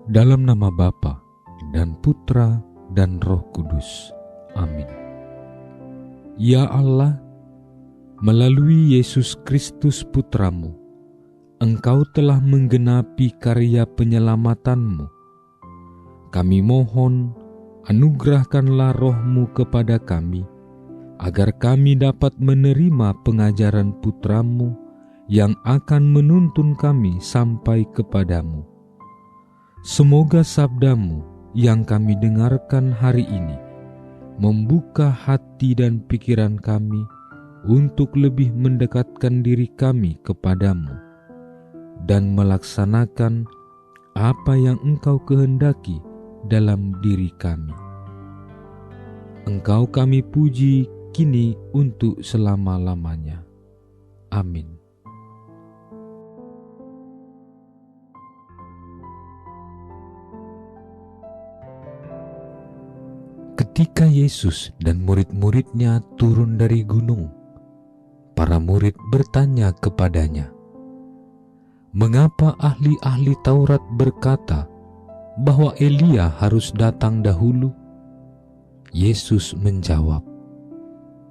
Dalam nama Bapa dan Putra dan Roh Kudus. Amin. Ya Allah, melalui Yesus Kristus Putramu, Engkau telah menggenapi karya penyelamatanmu. Kami mohon, anugerahkanlah Roh-Mu kepada kami, agar kami dapat menerima pengajaran Putramu yang akan menuntun kami sampai kepadamu. Semoga sabdamu yang kami dengarkan hari ini membuka hati dan pikiran kami untuk lebih mendekatkan diri kami kepadamu dan melaksanakan apa yang Engkau kehendaki dalam diri kami. Engkau kami puji kini untuk selama-lamanya. Amin. Ketika Yesus dan murid-muridnya turun dari gunung, para murid bertanya kepadanya, "Mengapa ahli-ahli Taurat berkata bahwa Elia harus datang dahulu?" Yesus menjawab,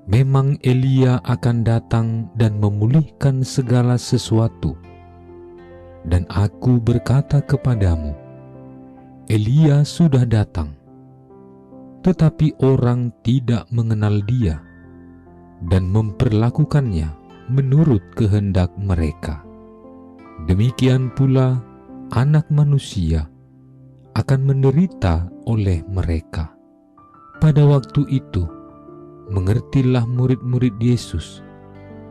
"Memang Elia akan datang dan memulihkan segala sesuatu. Dan aku berkata kepadamu, Elia sudah datang, tetapi orang tidak mengenal dia dan memperlakukannya menurut kehendak mereka. Demikian pula Anak Manusia akan menderita oleh mereka." Pada waktu itu, mengertilah murid-murid Yesus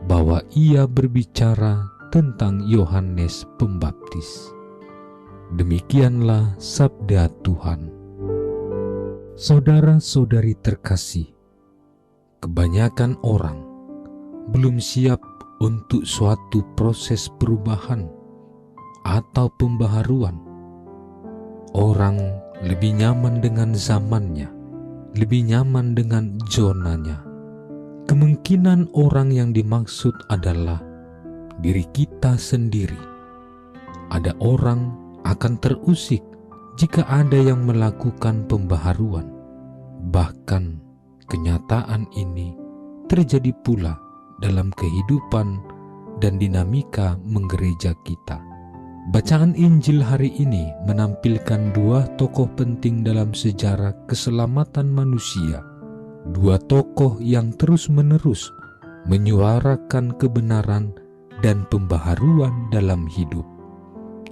bahwa ia berbicara tentang Yohanes Pembaptis. Demikianlah sabda Tuhan. Saudara-saudari terkasih, kebanyakan orang belum siap untuk suatu proses perubahan atau pembaharuan. Orang lebih nyaman dengan zamannya, lebih nyaman dengan zonanya. Kemungkinan orang yang dimaksud adalah diri kita sendiri. Ada orang akan terusik jika ada yang melakukan pembaharuan. Bahkan kenyataan ini terjadi pula dalam kehidupan dan dinamika menggereja kita. Bacaan Injil hari ini menampilkan dua tokoh penting dalam sejarah keselamatan manusia. Dua tokoh yang terus-menerus menyuarakan kebenaran dan pembaharuan dalam hidup.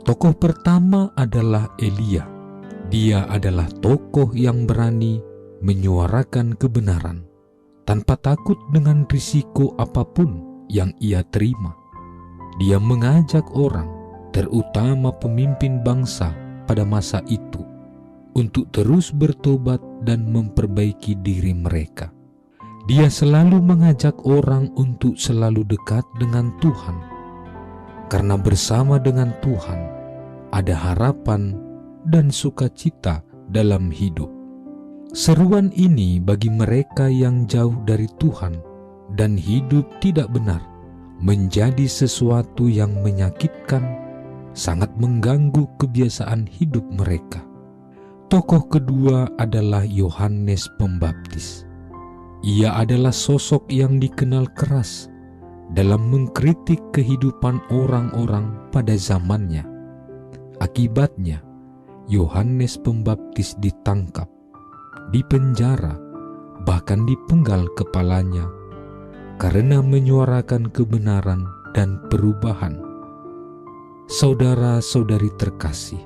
Tokoh pertama adalah Elia. Dia adalah tokoh yang berani menyuarakan kebenaran tanpa takut dengan risiko apapun yang ia terima. Dia mengajak orang, terutama pemimpin bangsa pada masa itu, untuk terus bertobat dan memperbaiki diri mereka. Dia selalu mengajak orang untuk selalu dekat dengan Tuhan, karena bersama dengan Tuhan ada harapan dan sukacita dalam hidup. Seruan ini bagi mereka yang jauh dari Tuhan dan hidup tidak benar menjadi sesuatu yang menyakitkan, sangat mengganggu kebiasaan hidup mereka. Tokoh kedua adalah Yohanes Pembaptis. Ia adalah sosok yang dikenal keras dalam mengkritik kehidupan orang-orang pada zamannya. Akibatnya, Yohanes Pembaptis ditangkap, dipenjara, bahkan dipenggal kepalanya karena menyuarakan kebenaran dan perubahan. Saudara-saudari terkasih,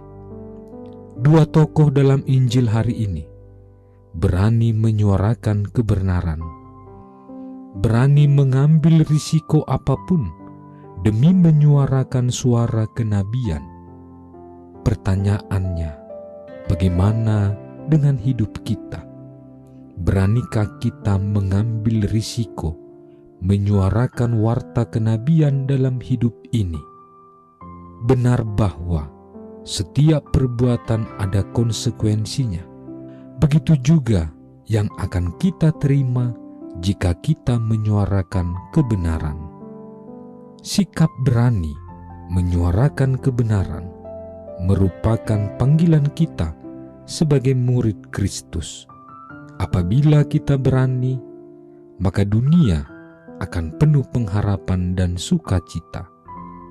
dua tokoh dalam Injil hari ini berani menyuarakan kebenaran, berani mengambil risiko apapun demi menyuarakan suara kenabian. Pertanyaannya, bagaimana dengan hidup kita? Beranikah kita mengambil risiko menyuarakan warta kenabian dalam hidup ini? Benar bahwa setiap perbuatan ada konsekuensinya. Begitu juga yang akan kita terima jika kita menyuarakan kebenaran. Sikap berani menyuarakan kebenaran merupakan panggilan kita sebagai murid Kristus. Apabila kita berani, maka dunia akan penuh pengharapan dan sukacita.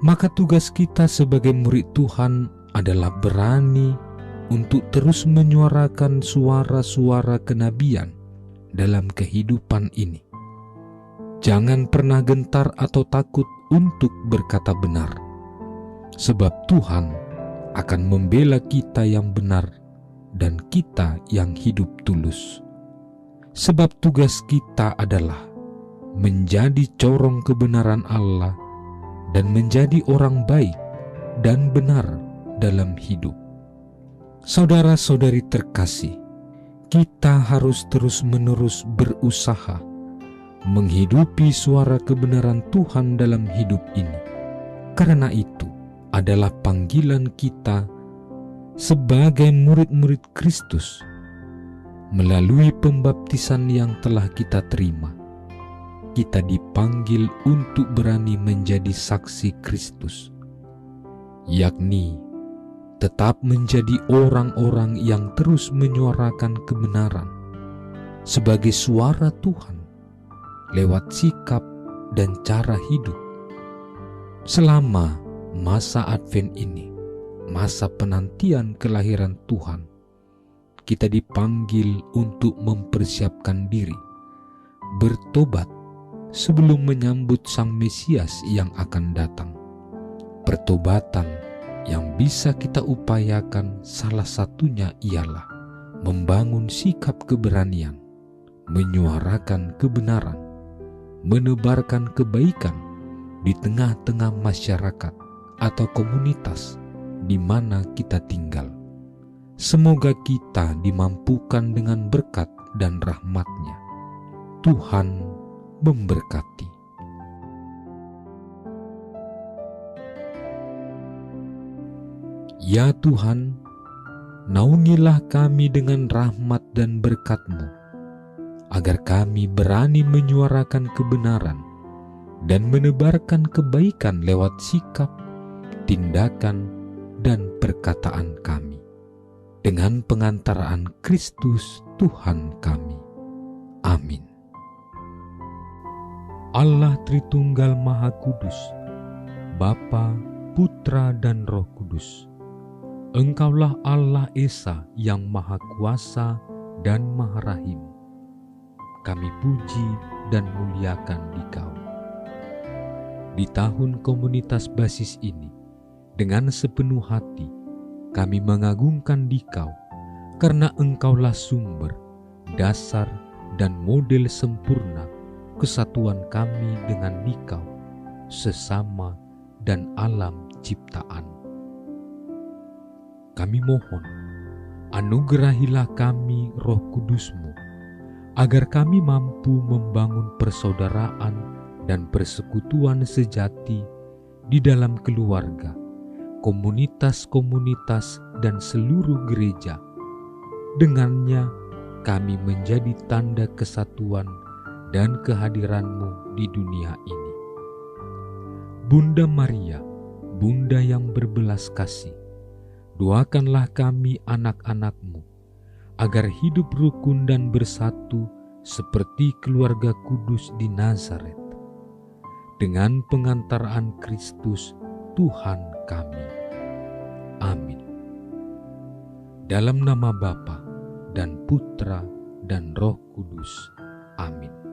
Maka tugas kita sebagai murid Tuhan adalah berani untuk terus menyuarakan suara-suara kenabian dalam kehidupan ini. Jangan pernah gentar atau takut untuk berkata benar, sebab Tuhan akan membela kita yang benar dan kita yang hidup tulus. Sebab tugas kita adalah menjadi corong kebenaran Allah dan menjadi orang baik dan benar dalam hidup. Saudara-saudari terkasih, kita harus terus-menerus berusaha menghidupi suara kebenaran Tuhan dalam hidup ini. Karena itu adalah panggilan kita sebagai murid-murid Kristus. Melalui pembaptisan yang telah kita terima, kita dipanggil untuk berani menjadi saksi Kristus, yakni tetap menjadi orang-orang yang terus menyuarakan kebenaran sebagai suara Tuhan lewat sikap dan cara hidup. Selama masa Advent ini, masa penantian kelahiran Tuhan, kita dipanggil untuk mempersiapkan diri, bertobat sebelum menyambut Sang Mesias yang akan datang. Pertobatan yang bisa kita upayakan salah satunya ialah membangun sikap keberanian, menyuarakan kebenaran, menebarkan kebaikan di tengah-tengah masyarakat atau komunitas di mana kita tinggal. Semoga kita dimampukan dengan berkat dan rahmat-Nya. Tuhan memberkati. Ya Tuhan, naungilah kami dengan rahmat dan berkat-Mu, agar kami berani menyuarakan kebenaran dan menebarkan kebaikan lewat sikap, tindakan, dan perkataan kami. Dengan pengantaraan Kristus Tuhan kami. Amin. Allah Tritunggal Maha Kudus, Bapa, Putra, dan Roh Kudus. Engkaulah Allah Esa yang Maha Kuasa dan Maha Rahim. Kami puji dan muliakan Dikau. Di tahun komunitas basis ini, dengan sepenuh hati, kami mengagungkan Dikau, karena Engkaulah sumber, dasar, dan model sempurna kesatuan kami dengan Dikau, sesama dan alam ciptaan. Kami mohon, anugerahilah kami Roh Kudus-Mu, agar kami mampu membangun persaudaraan dan persekutuan sejati di dalam keluarga, komunitas-komunitas, dan seluruh gereja. Dengannya kami menjadi tanda kesatuan dan kehadiran-Mu di dunia ini. Bunda Maria, Bunda yang berbelas kasih, doakanlah kami anak-anak-Mu, agar hidup rukun dan bersatu seperti keluarga kudus di Nazaret. Dengan pengantaraan Kristus Tuhan kami. Amin. Dalam nama Bapa dan Putra dan Roh Kudus. Amin.